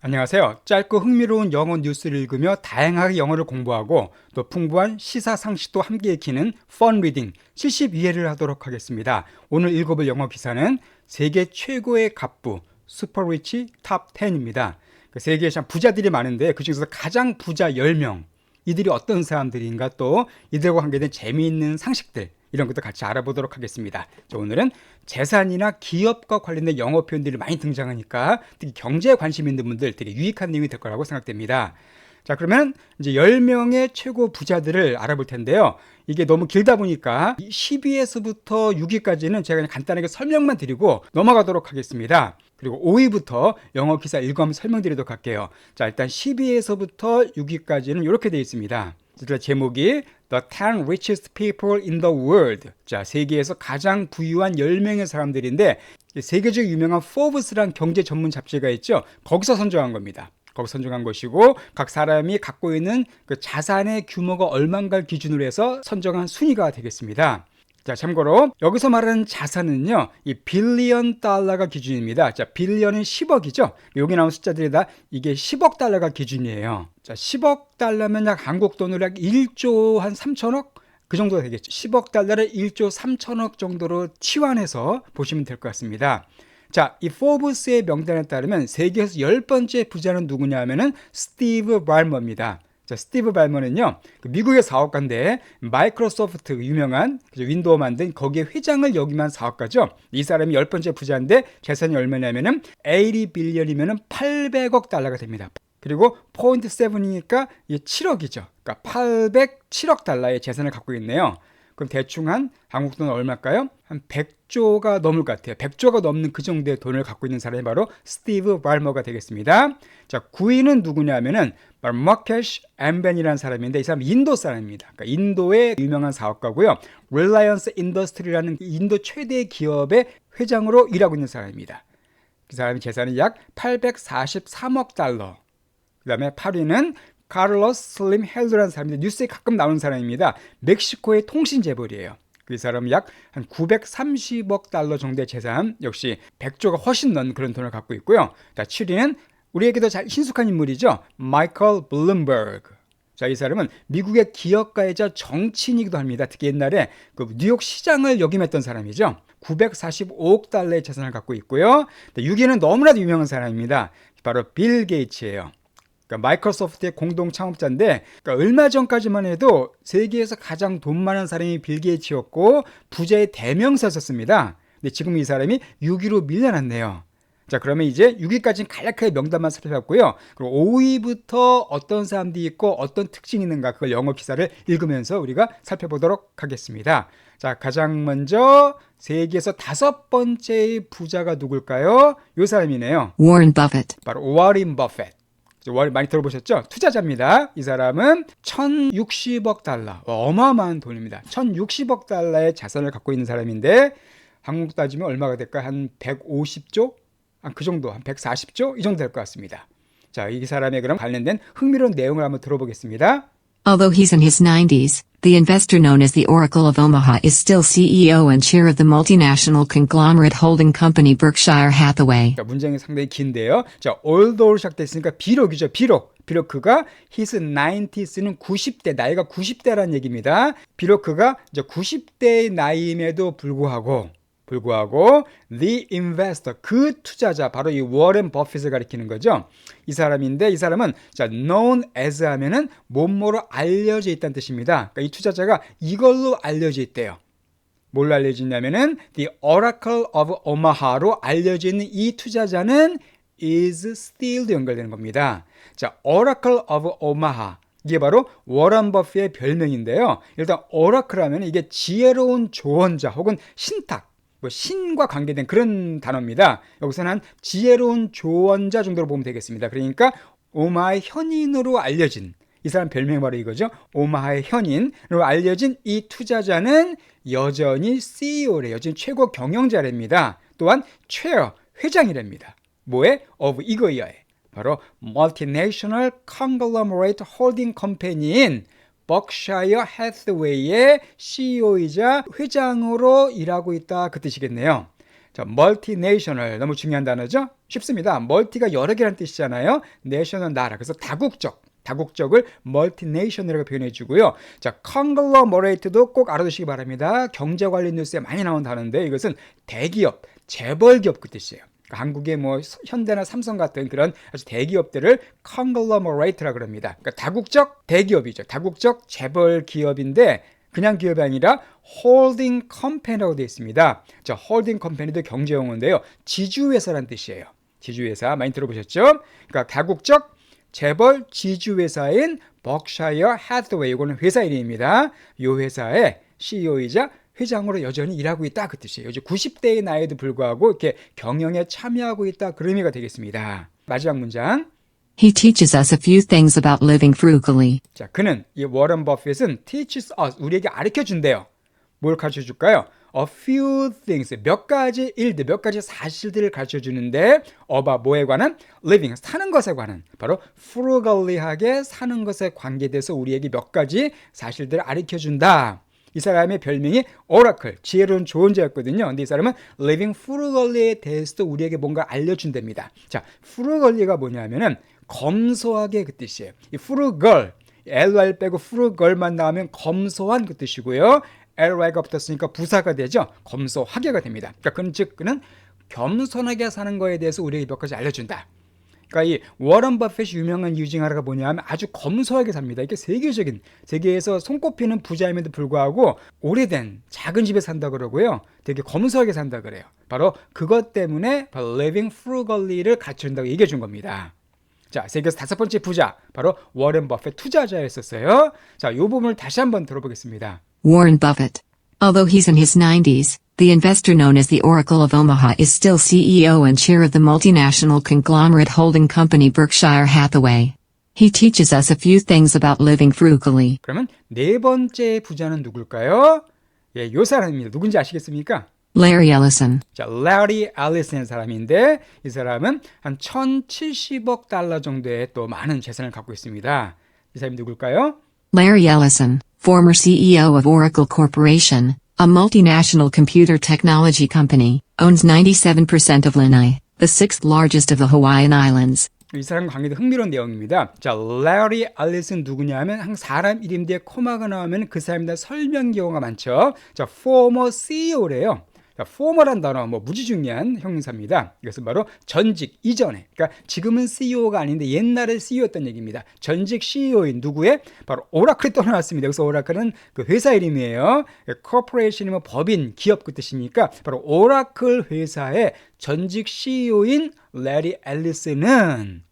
안녕하세요. 짧고 흥미로운 영어 뉴스를 읽으며 다양하게 영어를 공부하고 또 풍부한 시사 상식도 함께 익히는 펀 리딩 72회를 하도록 하겠습니다. 오늘 읽어볼 영어 기사는 세계 최고의 갑부 슈퍼리치 탑 10입니다. 세계에 참 부자들이 많은데 그중에서 가장 부자 10명, 이들이 어떤 사람들인가, 또 이들과 관계된 재미있는 상식들, 이런 것도 같이 알아보도록 하겠습니다. 자, 오늘은 재산이나 기업과 관련된 영어 표현들이 많이 등장하니까 특히 경제에 관심 있는 분들 되게 유익한 내용이 될 거라고 생각됩니다. 자, 그러면 이제 10명의 최고 부자들을 알아볼 텐데요. 이게 너무 길다 보니까 10위에서부터 6위까지는 제가 그냥 간단하게 설명만 드리고 넘어가도록 하겠습니다. 그리고 5위부터 영어 기사 읽어보면 설명드리도록 할게요. 자, 일단 10위에서부터 6위까지는 이렇게 되어 있습니다. 제목이 The 10 Richest People in the World. 자, 세계에서 가장 부유한 10명의 사람들인데, 세계적으로 유명한 Forbes라는 경제 전문 잡지가 있죠. 거기서 선정한 겁니다. 거기서 선정한 것이고, 각 사람이 갖고 있는 그 자산의 규모가 얼마인가를 기준으로 해서 선정한 순위가 되겠습니다. 자, 참고로 여기서 말하는 자산은요, 이 빌리언 달러가 기준입니다. 자, 빌리언은 10억이죠. 여기 나온 숫자들이 다 이게 10억 달러가 기준이에요. 자, 10억 달러면 약 한국 돈으로 약 1조 한 3천억? 그 정도가 되겠죠. 10억 달러를 1조 3천억 정도로 치환해서 보시면 될 것 같습니다. 자, 이 포브스의 명단에 따르면 세계에서 10번째 부자는 누구냐 하면은 스티브 발머입니다. 자, 스티브 발머는요, 미국의 사업가인데 마이크로소프트 유명한 윈도우 만든 거기에 회장을 역임한 사업가죠. 이 사람이 10번째 부자인데 재산이 얼마냐면은 80빌리언이면은 800억 달러가 됩니다. 그리고 0.7이니까 7억이죠. 그러니까 807억 달러의 재산을 갖고 있네요. 그럼 대충 한 한국 돈 얼마일까요? 한 100조가 넘을 것 같아요. 100조가 넘는 그 정도의 돈을 갖고 있는 사람이 바로 스티브 발머가 되겠습니다. 자, 9위는 누구냐면은 마케시 엠벤이라는 사람인데, 이 사람 인도 사람입니다. 그러니까 인도의 유명한 사업가고요. 릴라이언스 인더스트리라는 인도 최대 기업의 회장으로 일하고 있는 사람입니다. 그 사람의 재산이 약 843억 달러. 그 다음에 8위는 카를로스 슬림 헬드라는 사람인데 뉴스에 가끔 나오는 사람입니다. 멕시코의 통신 재벌이에요. 그 사람은 약 한 930억 달러 정도의 재산, 역시 100조가 훨씬 넘는 그런 돈을 갖고 있고요. 자, 7위는 우리에게도 잘 친숙한 인물이죠. 마이클 블룸버그. 자, 이 사람은 미국의 기업가이자 정치인이기도 합니다. 특히 옛날에 그 뉴욕 시장을 역임했던 사람이죠. 945억 달러의 재산을 갖고 있고요. 6위는 너무나도 유명한 사람입니다. 바로 빌 게이츠예요. 그러니까 마이크로소프트의 공동 창업자인데, 그러니까 얼마 전까지만 해도 세계에서 가장 돈 많은 사람이 빌 게이츠였고 부자의 대명사였습니다. 근데 지금 이 사람이 6위로 밀려났네요. 자, 그러면 이제 6위까지는 간략하게 명단만 살펴봤고요. 그리고 5위부터 어떤 사람들이 있고 어떤 특징이 있는가, 그걸 영어 기사를 읽으면서 우리가 살펴보도록 하겠습니다. 자, 가장 먼저 세계에서 5번째 부자가 누굴까요? 이 사람이네요. Warren Buffett. 바로 워런 버핏. 많이 들어보셨죠? 투자자입니다. 이 사람은 1060억 달러, 어마어마한 돈입니다. 1060억 달러의 자산을 갖고 있는 사람인데, 한국 따지면 얼마가 될까? 한 150조? 그 정도, 한 140조? 이 정도 될 것 같습니다. 자, 이 사람의 그럼 관련된 흥미로운 내용을 한번 들어보겠습니다. Although he's in his 90s, the investor known as the Oracle of Omaha is still CEO and chair of the multinational conglomerate holding company Berkshire Hathaway. 자, 문장이 상당히 긴데요. 자, although 시작됐으니까 비록이죠. 비록 그가 his 90s는 90대, 나이가 90대라는 얘기입니다. 비록 그가 이제 90대의 나이임에도 불구하고 the investor, 그 투자자, 바로 이 워렌 버핏을 가리키는 거죠. 이 사람인데, 이 사람은 자, known as 하면은 뭐뭐로 알려져 있다는 뜻입니다. 그러니까 이 투자자가 이걸로 알려져 있대요. 뭘로 알려져 있냐면은 the Oracle of Omaha로 알려져 있는 이 투자자는 is still도 연결되는 겁니다. 자, Oracle of Omaha, 이게 바로 워런 버핏의 별명인데요. 일단 오라클 하면 이게 지혜로운 조언자 혹은 신탁, 신과 관계된 그런 단어입니다. 여기서는 한 지혜로운 조언자 정도로 보면 되겠습니다. 그러니까 오마하의 현인으로 알려진, 이 사람 별명이 바로 이거죠. 오마하의 현인으로 알려진 이 투자자는 여전히 CEO래, 여전히 최고 경영자랍니다. 또한 최어, 회장이랍니다. 뭐에? of 이거여에. 바로 Multinational Conglomerate Holding Company인 버크샤이어 해스웨이의 CEO이자 회장으로 일하고 있다, 그 뜻이겠네요. 자, multinational 너무 중요한 단어죠? 쉽습니다. 멀티가 여러 개라는 뜻이잖아요. nation은 나라. 그래서 다국적을 multinational이라고 표현해 주고요. 자, conglomerate도 꼭 알아두시기 바랍니다. 경제 관련 뉴스에 많이 나온 단어인데 이것은 대기업, 재벌기업 그 뜻이에요. 그러니까 한국의 뭐 현대나 삼성 같은 그런 아주 대기업들을 conglomerate라고 합니다. 그러니까 다국적 대기업이죠. 다국적 재벌 기업인데 그냥 기업이 아니라 홀딩 컴퍼니라고 되어 있습니다. 자, 홀딩 컴퍼니도 경제 용어인데요. 지주회사라는 뜻이에요. 지주회사 많이 들어보셨죠? 그러니까 다국적 재벌 지주회사인 벅샤이어 해서웨이, 이거는 회사 이름입니다. 이 회사의 CEO이자 회장으로 여전히 일하고 있다 그 뜻이에요. 이제 90대의 나이에도 불구하고 이렇게 경영에 참여하고 있다 그런 의미가 되겠습니다. 마지막 문장. He teaches us a few things about living frugally. 자, 그는 이 워런 버핏은 teaches us 우리에게 가르쳐 준대요. 뭘 가르쳐 줄까요? A few things 몇 가지 일들, 몇 가지 사실들을 가르쳐 주는데 about 뭐에 관한? living 사는 것에 관한 바로 frugally하게 사는 것에 관계돼서 우리에게 몇 가지 사실들을 가르쳐 준다. 이 사람의 별명이 오라클, 지혜로운 조언자였거든요. 근데 이 사람은 living frugally에 대해서도 우리에게 뭔가 알려준답니다. 자, frugally가 뭐냐면은 검소하게 그 뜻이에요. 이 frugal, ly 빼고 frugal만 나오면 검소한 그 뜻이고요. ly가 붙었으니까 부사가 되죠. 검소하게가 됩니다. 그러니까 그는 겸손하게 사는 거에 대해서 우리에게 몇 가지 알려준다. 그러니까 이 워런 버핏이 유명한 이유 중 하나가 뭐냐면 아주 검소하게 삽니다. 이게 세계에서 손꼽히는 부자임에도 불구하고 오래된 작은 집에 산다 그러고요. 되게 검소하게 산다 그래요. 바로 그것 때문에 바로 living frugally를 가르쳐준다고 얘기해 준 겁니다. 자, 세계에서 5번째 부자 바로 워런 버핏 투자자였었어요. 자, 이 부분을 다시 한번 들어보겠습니다. Warren Buffett. Although he's in his 90s, the investor known as the Oracle of Omaha is still CEO and chair of the multinational conglomerate holding company Berkshire Hathaway. He teaches us a few things about living frugally. 그러면 네 번째 부자는 누굴까요? 예, 요 사람입니다. 누군지 아시겠습니까? Larry Ellison. 자, Larry Ellison의 사람인데 이 사람은 한 1,070억 달러 정도의 또 많은 재산을 갖고 있습니다. 이 사람이 누굴까요? Larry Ellison, former CEO of Oracle Corporation, a multinational computer technology company, owns 97% of Lanai, the sixth largest of the Hawaiian Islands. 이 사람 관계도 흥미로운 내용입니다. 자, Larry Ellison 누구냐면 한 사람 이름 뒤에 코마가 나오면 그 사람에 대한 설명 경우가 많죠. 자, former CEO래요. 자, former란 단어 무지중요한 형용사입니다. 이것은 바로 전직 이전에. 그러니까 지금은 CEO가 아닌데 옛날에 CEO였던 얘기입니다. 전직 CEO인 누구의? 바로 오라클이 떠나왔습니다. 그래서 오라클은 그 회사 이름이에요. corporation이면 법인, 기업 그 뜻이니까 바로 오라클 회사의 전직 CEO인 레리 앨리슨은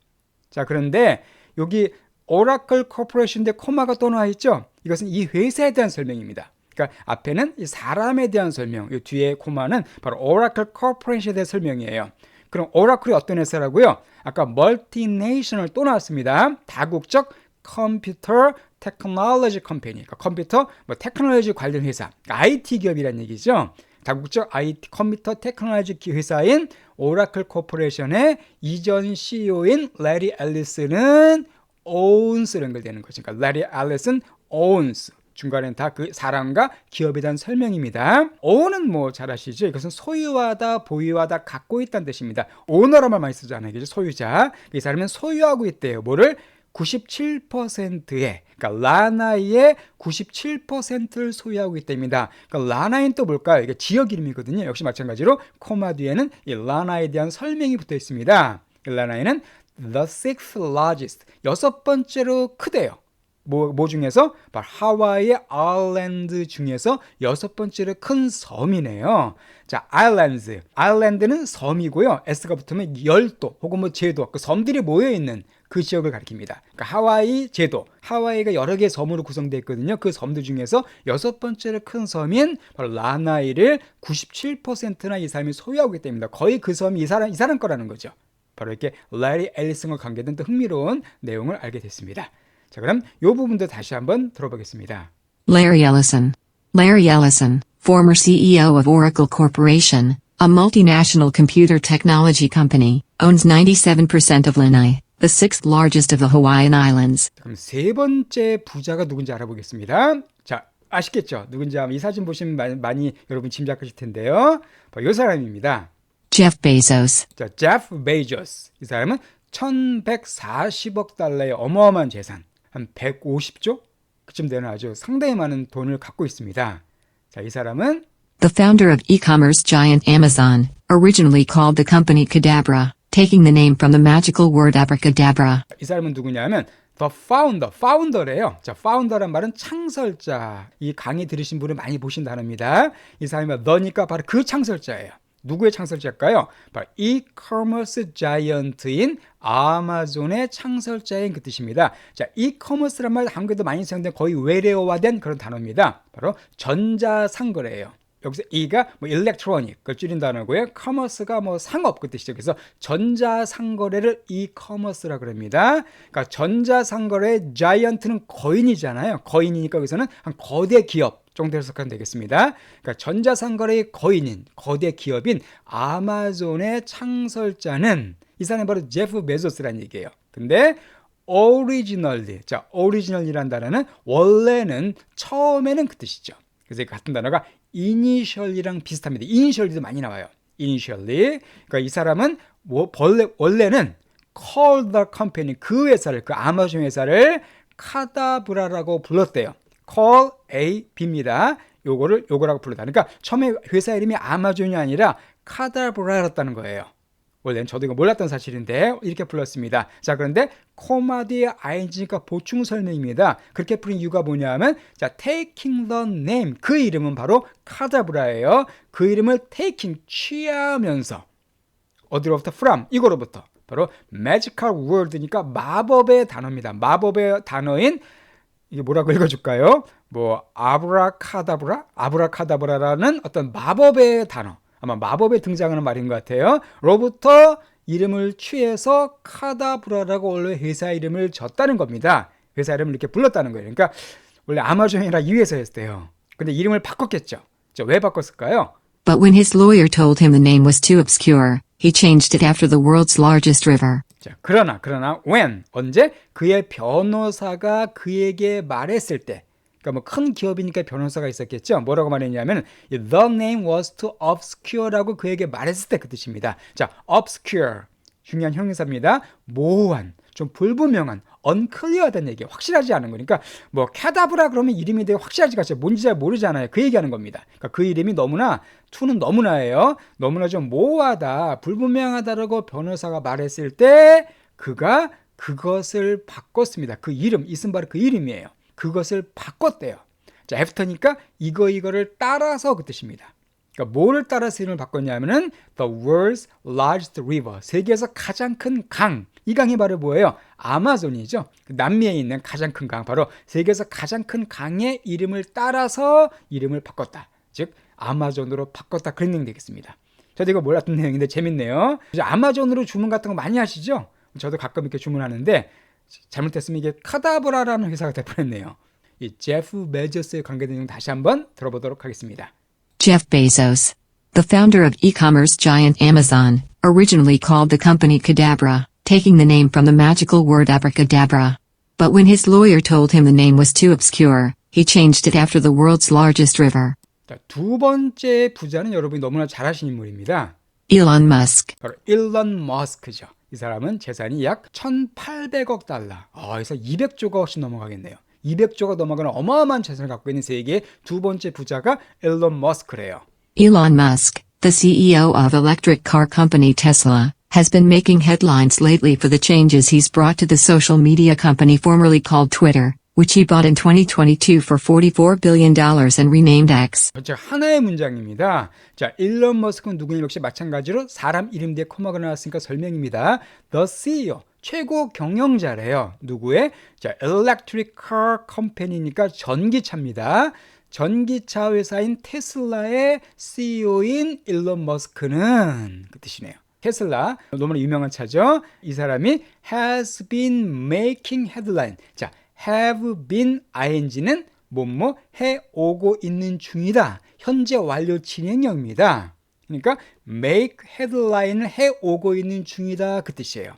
자, 그런데 여기 오라클 코퍼레이션인데 코마가 또 나와 있죠. 이것은 이 회사에 대한 설명입니다. 그러니까 앞에는 이 사람에 대한 설명, 이 뒤에 코마는 바로 오라클 코퍼레이션에 대한 설명이에요. 그럼 오라클이 어떤 회사라고요? 아까 멀티내셔널 또 나왔습니다. 다국적 컴퓨터 테크놀로지 컴퍼니, 그러니까 컴퓨터 테크놀로지 관련 회사, IT 기업이라는 얘기죠. 다국적 IT 컴퓨터 테크놀로지 회사인 오라클 코퍼레이션의 이전 CEO인 레리 앨리슨은 owns로 연결되는 거죠. 그러니까 레리 앨리슨 owns. 중간에는 다 그 사람과 기업에 대한 설명입니다. own은 잘 아시죠? 이것은 소유하다, 보유하다, 갖고 있다는 뜻입니다. owner란 말 많이 쓰잖아요. 그죠? 소유자. 이 사람은 소유하고 있대요. 뭐를? 97%의, 그러니까 라나이의 97%를 소유하고 있답니다. 그러니까 라나이는 또 뭘까요? 이게 지역 이름이거든요. 역시 마찬가지로 코마 뒤에는 이 라나이에 대한 설명이 붙어 있습니다. 라나이는 the sixth largest, 6번째로 크대요. 뭐 중에서? 바로 하와이의 아일랜드 중에서 6번째로 큰 섬이네요. 자, 아일랜드는 섬이고요. S가 붙으면 열도 혹은 제도, 그 섬들이 모여있는 그 지역을 가리킵니다. 그러니까 하와이 제도, 하와이가 여러 개의 섬으로 구성되어 있거든요. 그 섬들 중에서 6번째로 큰 섬인 바로 라나이를 97%나 이 사람이 소유하고 있기 때문에 거의 그 섬이 이 사람 거라는 거죠. 바로 이렇게 레리 앨리슨과 관계된 또 흥미로운 내용을 알게 됐습니다. 자, 그럼 이 부분도 다시 한번 들어보겠습니다. Larry Ellison. Larry Ellison, former CEO of Oracle Corporation, a multinational computer technology company, owns 97% of Lanai, the sixth largest of the Hawaiian Islands. 그럼 세 번째 부자가 누군지 알아보겠습니다. 자, 아시겠죠? 누군지 아마 이 사진 보시면 많이 여러분 짐작하실 텐데요. 바로 이 사람입니다. Jeff Bezos. 자, 제프 베이조스. 이 사람은 1140억 달러의 어마어마한 재산, 한 150조? 그쯤 되는 아주 상당히 많은 돈을 갖고 있습니다. 자, 이 사람은 The founder of e-commerce giant Amazon, originally called the company Cadabra, taking the name from the magical word abracadabra. 이 사람은 누구냐면 The Founder, Founder래요. 자, Founder란 말은 창설자. 이 강의 들으신 분은 많이 보신 단어입니다. 이 사람이 너니까 바로 그 창설자예요. 누구의 창설자일까요? 바로 e-commerce giant인 아마존의 창설자인 그 뜻입니다. 자, e-commerce란 말 한국에도 많이 사용된 거의 외래어화된 그런 단어입니다. 바로 전자상거래예요. 여기서 e가 뭐 electronic 그걸 줄인 단어고요. commerce가 뭐 상업 그 뜻이죠. 그래서 전자상거래를 e-commerce라 그럽니다. 그러니까 전자상거래의 giant는 거인이잖아요. 거인이니까 여기서는 한 거대 기업 정도 해석하면 되겠습니다. 그러니까 전자상거래의 거인인 거대 기업인 아마존의 창설자는 이 사람이 바로 제프 베조스라는 얘기예요. 근데 originally, 자, original이라는 단어는 원래는 처음에는 그 뜻이죠. 그래서 같은 단어가 initial이랑 비슷합니다. initial도 많이 나와요. initially. 그러니까 이 사람은 원래는 call the company, 그 회사를, 그 아마존 회사를 카다브라라고 불렀대요. call A, B입니다. 요거라고 부르다. 그러니까 처음에 회사 이름이 아마존이 아니라 카다브라였다는 거예요. 원래는 저도 이거 몰랐던 사실인데 이렇게 불렀습니다. 자, 그런데 코마 뒤에 ing가 보충 설명입니다. 그렇게 부른 이유가 뭐냐면 자, taking the name, 그 이름은 바로 카다브라예요. 그 이름을 taking, 취하면서 어디로부터? from, 이거로부터 바로 magical word니까 마법의 단어입니다. 마법의 단어인 이게 뭐라고 읽어줄까요? 뭐 아브라카다브라? 아브라카다브라라는 어떤 마법의 단어, 아마 마법에 등장하는 말인 것 같아요. 로부터 이름을 취해서 카다브라라고 원래 회사 이름을 줬다는 겁니다. 회사 이름을 이렇게 불렀다는 거예요. 그러니까 원래 아마존이라 이 회사였대요. 근데 이름을 바꿨겠죠. 왜 바꿨을까요? But when his lawyer told him the name was too obscure, he changed it after the world's largest river. 자, 그러나 when, 언제? 그의 변호사가 그에게 말했을 때, 그러니까 뭐 큰 기업이니까 변호사가 있었겠죠. 뭐라고 말했냐면 the name was too obscure라고 그에게 말했을 때 그 뜻입니다. 자, obscure 중요한 형용사입니다. 모호한, 좀 불분명한, unclear하다는 얘기예요. 확실하지 않은 거니까 뭐 카다브라 그러면 이름이 되게 확실하지가 않아요. 뭔지 잘 모르잖아요. 그 얘기하는 겁니다. 그러니까 그 이름이 너무나 투는 너무나예요. 너무나 좀 모호하다, 불분명하다라고 변호사가 말했을 때 그가 그것을 바꿨습니다. 그 이름, 이 쓴 바로 그 이름이에요. 그것을 바꿨대요. 자, after니까 이거를 따라서 그 뜻입니다. 그러니까 뭐를 따라서 이름을 바꿨냐면은 the world's largest river, 세계에서 가장 큰 강. 이 강이 바로 뭐예요? 아마존이죠. 남미에 있는 가장 큰 강, 바로 세계에서 가장 큰 강의 이름을 따라서 이름을 바꿨다. 즉 아마존으로 바꿨다, 그런 내용이 되겠습니다. 저도 이거 몰랐던 내용인데 재밌네요. 아마존으로 주문 같은 거 많이 하시죠? 저도 가끔 이렇게 주문하는데 잘못했으면 이게 카다브라라는 회사가 돼버렸네요. 이 제프 베조스에 관계된 내용 다시 한번 들어보도록 하겠습니다. Jeff Bezos. The founder of e-commerce giant Amazon, originally called the company Cadabra, taking the name from the magical word abracadabra. But when his lawyer told him the name was too obscure, he changed it after the world's largest river. 자, 두 번째 부자는 여러분이 너무나 잘 아시는 인물입니다. Elon Musk. 바로 일론 머스크죠. 이 사람은 재산이 약 1,800억 달러. 그래서 200조가 훨씬 넘어가겠네요. 200조가 넘어가는 어마어마한 재산을 갖고 있는 세계의 두 번째 부자가 일론 머스크래요. Elon Musk, the CEO of electric car company Tesla, has been making headlines lately for the changes he's brought to the social media company formerly called Twitter, which he bought in 2022 for $44 billion and renamed X. 즉 하나의 문장입니다. 자, 일론 머스크는 누구냐? 역시 마찬가지로 사람 이름 뒤에 코마가 나왔으니까 설명입니다. The CEO, 최고 경영자래요. 누구의? 자, Electric Car Company니까 전기차입니다. 전기차 회사인 테슬라의 CEO인 일론 머스크는 그 뜻이네요. 테슬라, 너무나 유명한 차죠. 이 사람이 has been making headline. 자, have been ing는 뭐뭐 해오고 있는 중이다. 현재 완료 진행형입니다. 그러니까 make headline을 해오고 있는 중이다, 그 뜻이에요.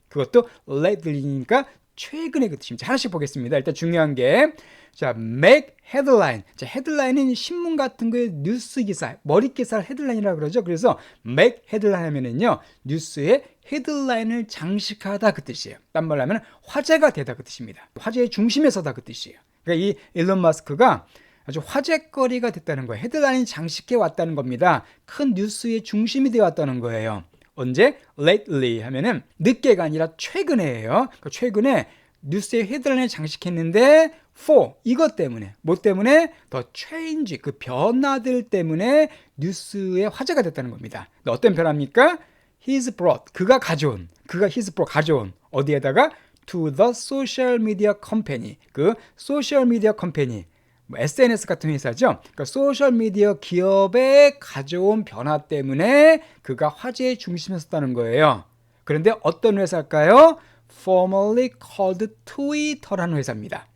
그것도 lately니까 최근에 그 뜻입니다. 하나씩 보겠습니다. 일단 중요한 게 자, make headline. 자, 헤드라인은 신문 같은 거에 뉴스 기사, 머리 기사를 헤드라인이라고 그러죠. 그래서 make headline 하면은요, 뉴스의 헤드라인을 장식하다 그 뜻이에요. 딴 말로 하면 화제가 되다 그 뜻입니다. 화제의 중심에 서다 그 뜻이에요. 그러니까 이 일론 마스크가 아주 화제거리가 됐다는 거예요. 헤드라인이 장식해 왔다는 겁니다. 큰 뉴스의 중심이 되어 왔다는 거예요. 언제? lately 하면은 늦게가 아니라 최근에예요. 그러니까 최근에 뉴스의 헤드라인을 장식했는데 for 이것 때문에 뭐 때문에 더 change 그 변화들 때문에 뉴스의 화제가 됐다는 겁니다. 어떤 변화입니까? He's brought 그가 he's brought 가져온 어디에다가 to the social media company 그 소셜 미디어 컴퍼니 SNS 같은 회사죠. 그러니까 소셜미디어 기업에 가져온 변화 때문에 그가 화제의 중심에 섰다는 거예요. 그런데 어떤 회사일까요? Formerly called Twitter라는 회사입니다.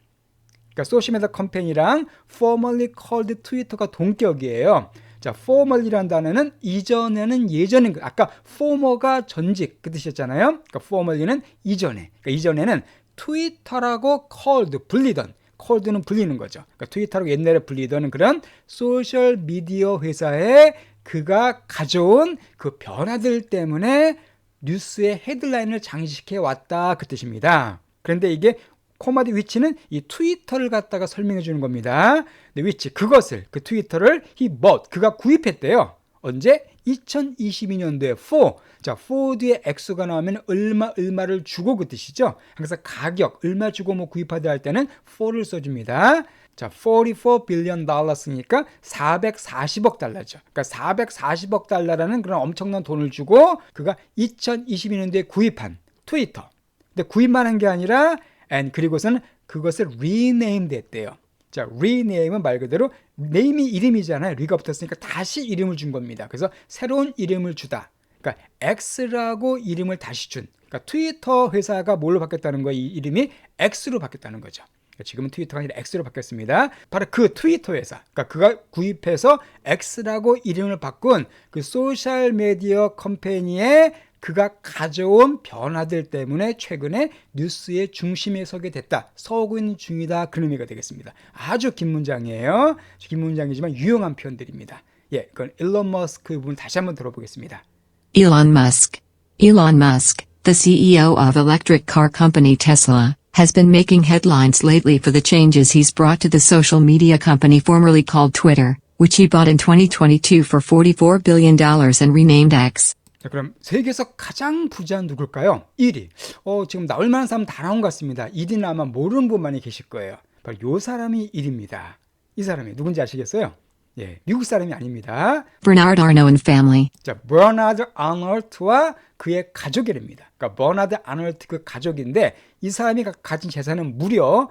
그러니까 소셜미디어 컴퍼니랑 formerly called Twitter가 동격이에요. 자, formerly라는 단어는 이전에는 예전인 거. 아까 former가 전직 그 뜻이었잖아요. 그러니까 formerly는 이전에. 그러니까 이전에는 트위터라고 called 불리던 콜드는 불리는 거죠. 그러니까 트위터라고 옛날에 불리던 그런 소셜 미디어 회사에 그가 가져온 그 변화들 때문에 뉴스의 헤드라인을 장식해 왔다 그 뜻입니다. 그런데 이게 코마 뒤 위치는 이 트위터를 갖다가 설명해 주는 겁니다. 근데 위치 그것을 그 트위터를 he bought 그가 구입했대요. 언제? 2022년도에 for. 자, for 뒤에 x가 나오면 얼마를 주고 그 뜻이죠. 그래서 가격, 얼마 주고 뭐 구입하다 할 때는 for를 써줍니다. 자, 44 billion 달러스니까 440억 달러죠. 그러니까 440억 달러라는 그런 엄청난 돈을 주고 그가 2022년도에 구입한 트위터. 근데 구입만 한 게 아니라 and 그리고서는 그것을 rename 했대요. 자, rename은 말 그대로 name이 이름이잖아요. 리가 붙었으니까 다시 이름을 준 겁니다. 그래서 새로운 이름을 주다. 그러니까 X라고 이름을 다시 준. 그러니까 트위터 회사가 뭘로 바뀌었다는 거예요? 이 이름이 X로 바뀌었다는 거죠. 그러니까 지금은 트위터가 아니라 X로 바뀌었습니다. 바로 그 트위터 회사. 그러니까 그가 구입해서 X라고 이름을 바꾼 그 소셜 미디어 컴퍼니의 그가 가져온 변화들 때문에 최근에 뉴스의 중심에 서게 됐다. 서고 있는 중이다. 그런 의미가 되겠습니다. 아주 긴 문장이에요. 긴 문장이지만 유용한 표현들입니다. 예, 그건 일론 머스크 부분 다시 한번 들어보겠습니다. Elon Musk. Elon Musk, the CEO of electric car company Tesla, has been making headlines lately for the changes he's brought to the social media company formerly called Twitter, which he bought in 2022 for $44 billion and renamed X. 자, 그럼 세계에서 가장 부자는 누굴까요? 1위. 지금 나올 만한 사람 다 나온 것 같습니다. 1위는 아마 모르는 분 많이 계실 거예요. 바로 이 사람이 1위입니다. 이 사람이 누군지 아시겠어요? 예, 미국 사람이 아닙니다. Bernard Arnault and family. 자, 버나드 아놀트와 그의 가족이랍니다. 그러니까 버나드 아놀트 그 가족인데 이 사람이 가진 재산은 무려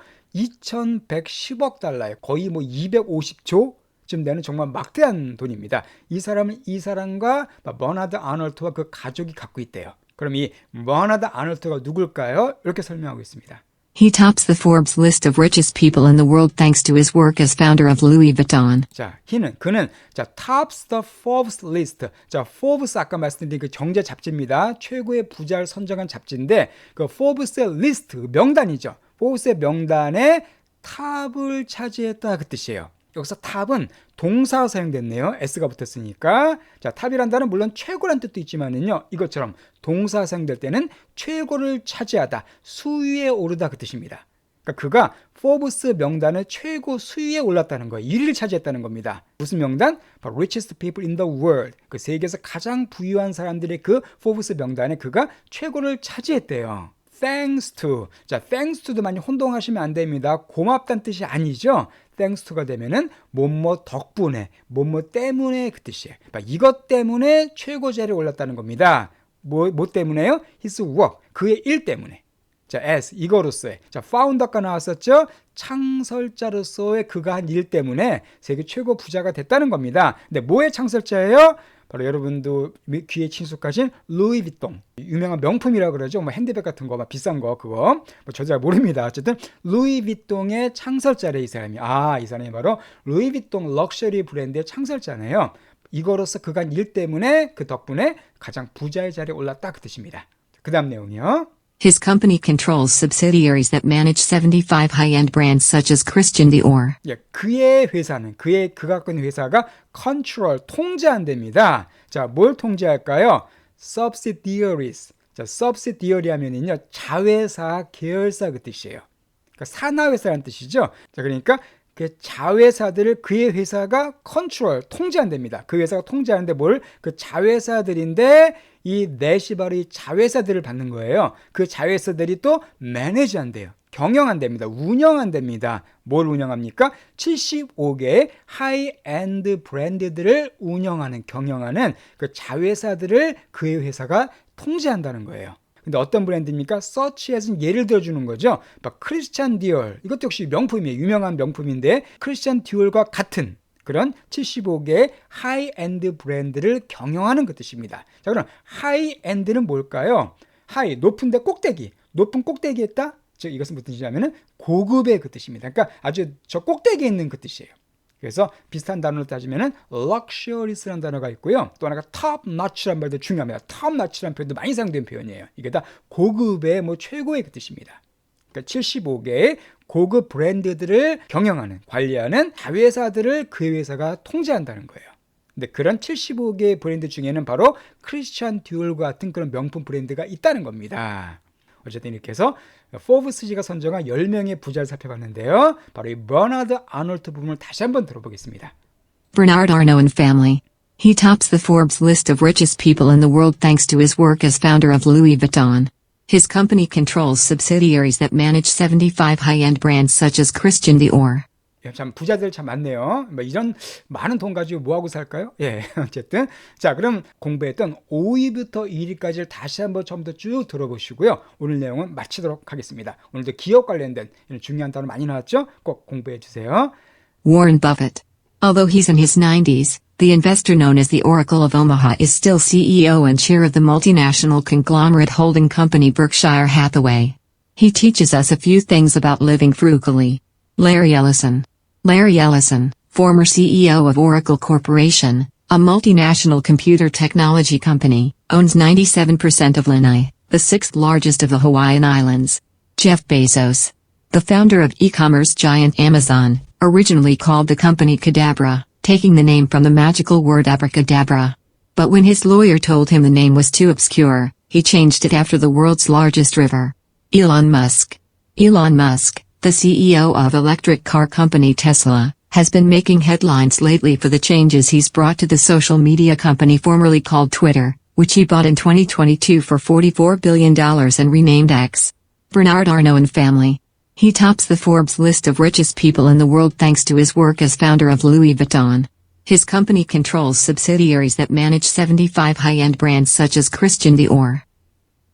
2,110억 달러예요. 거의 뭐 250조 쯤 되는 정말 막대한 돈입니다. 이 사람과 버나드 아놀트와 그 가족이 갖고 있대요. 그럼 이 버나드 아놀트가 누굴까요? 이렇게 설명하고 있습니다. He tops the Forbes list of richest people in the world thanks to his work as founder of Louis Vuitton. 자, 그는 자, tops the Forbes list. 자, Forbes 아까 말씀드린 그 경제 잡지입니다. 최고의 부자를 선정한 잡지인데 그 Forbes의 리스트 명단이죠. Forbes의 명단에 탑을 차지했다 그 뜻이에요. 여기서 탑은 동사가 사용됐네요. S가 붙었으니까. 자, 탑이란 단어는 물론 최고란 뜻도 있지만은요. 이것처럼 동사가 사용될 때는 최고를 차지하다, 수위에 오르다 그 뜻입니다. 그러니까 그가 포브스 명단의 최고 수위에 올랐다는 거예요. 1위를 차지했다는 겁니다. 무슨 명단? 바로 richest people in the world. 그 세계에서 가장 부유한 사람들의 그 포브스 명단에 그가 최고를 차지했대요. Thanks to. 자, thanks to도 많이 혼동하시면 안 됩니다. 고맙다는 뜻이 아니죠. thanks to가 되면은 뭐뭐 덕분에, 뭐뭐 때문에 그 뜻이에요. 이것 때문에 최고 자리에 올랐다는 겁니다. 뭐 때문에요? His work. 그의 일 때문에. 자, as 이거로서의. 자, founder가 나왔었죠. 창설자로서의 그가 한 일 때문에 세계 최고 부자가 됐다는 겁니다. 근데 뭐의 창설자예요? 바로 여러분도 귀에 친숙하신 루이 비통. 유명한 명품이라고 그러죠. 뭐 핸드백 같은 거, 막 비싼 거, 그거. 저 잘 모릅니다. 어쨌든 루이 비통의 창설자래 이 사람이. 이 사람이 바로 루이 비통 럭셔리 브랜드의 창설자네요. 이거로서 그가 한 일 때문에 그 덕분에 가장 부자의 자리에 올랐다 그 뜻입니다. 그 다음 내용이요. His company controls subsidiaries that manage 75 high-end brands such as Christian Dior. 예, 그의 회사는 그가 갖고 있는 회사가 control 통제한답니다. 자, 뭘 통제할까요? subsidiaries. 자, subsidiary 하면은요 자회사, 계열사 그 뜻이에요. 그러니까 산하회사라는 뜻이죠. 자, 그러니까 그 자회사들을 그의 회사가 컨트롤, 통제한답니다. 그 회사가 통제하는데 그 자회사들인데 이 넷이 바로 이 자회사들을 받는 거예요. 그 자회사들이 또 매니지한대요. 경영한답니다. 운영한답니다. 뭘 운영합니까? 75개의 하이엔드 브랜드들을 경영하는 그 자회사들을 그의 회사가 통제한다는 거예요. 근데 어떤 브랜드입니까? such as는 예를 들어주는 거죠. 크리스찬 디올, 이것도 역시 명품이에요. 유명한 명품인데 크리스찬 디올과 같은 그런 75개의 하이엔드 브랜드를 경영하는 그 뜻입니다. 자, 그럼 하이엔드는 뭘까요? 하이, 높은데 꼭대기, 높은 꼭대기에 있다? 즉 이것은 무슨 뜻이냐면은 고급의 그 뜻입니다. 그러니까 아주 저 꼭대기에 있는 그 뜻이에요. 그래서 비슷한 단어로 따지면은 luxurious라는 단어가 있고요. 또 하나가 top notch라는 말도 중요합니다. top notch라는 표현도 많이 사용된 표현이에요. 이게 다 고급의 최고의 그 뜻입니다. 그러니까 75개의 고급 브랜드들을 경영하는, 관리하는 자회사들을 그 회사가 통제한다는 거예요. 근데 그런 75개의 브랜드 중에는 바로 크리스찬 디올과 같은 그런 명품 브랜드가 있다는 겁니다. 어쨌든 이렇게 해서 포브스지가 선정한 10명의 부자를 살펴봤는데요. 바로 이 버나드 아놀트 부분을 다시 한번 들어보겠습니다. Bernard Arnault and family. He tops the Forbes list of richest people in the world thanks to his work as founder of Louis Vuitton. His company controls subsidiaries that manage 75 high-end brands such as Christian Dior. 참 부자들 참 많네요. 이런 많은 돈 가지고 뭐하고 살까요? 예, 어쨌든 자, 그럼 공부했던 5위부터 1위까지를 다시 한번 처음부터 쭉 들어보시고요. 오늘 내용은 마치도록 하겠습니다. 오늘도 기업 관련된 이런 중요한 단어 많이 나왔죠? 꼭 공부해 주세요. Warren Buffett. Although he's in his 90s, the investor known as the Oracle of Omaha is still CEO and chair of the multinational conglomerate holding company Berkshire Hathaway. He teaches us a few things about living frugally. Larry Ellison. Larry Ellison, former CEO of Oracle Corporation, a multinational computer technology company, owns 97% of Lanai, the sixth largest of the Hawaiian Islands. Jeff Bezos, the founder of e-commerce giant Amazon, originally called the company Cadabra, taking the name from the magical word abracadabra. But when his lawyer told him the name was too obscure, he changed it after the world's largest river. Elon Musk. Elon Musk, the CEO of electric car company Tesla, has been making headlines lately for the changes he's brought to the social media company formerly called Twitter, which he bought in 2022 for $44 billion and renamed X. Bernard Arnault and family. He tops the Forbes list of richest people in the world thanks to his work as founder of Louis Vuitton. His company controls subsidiaries that manage 75 high-end brands such as Christian Dior.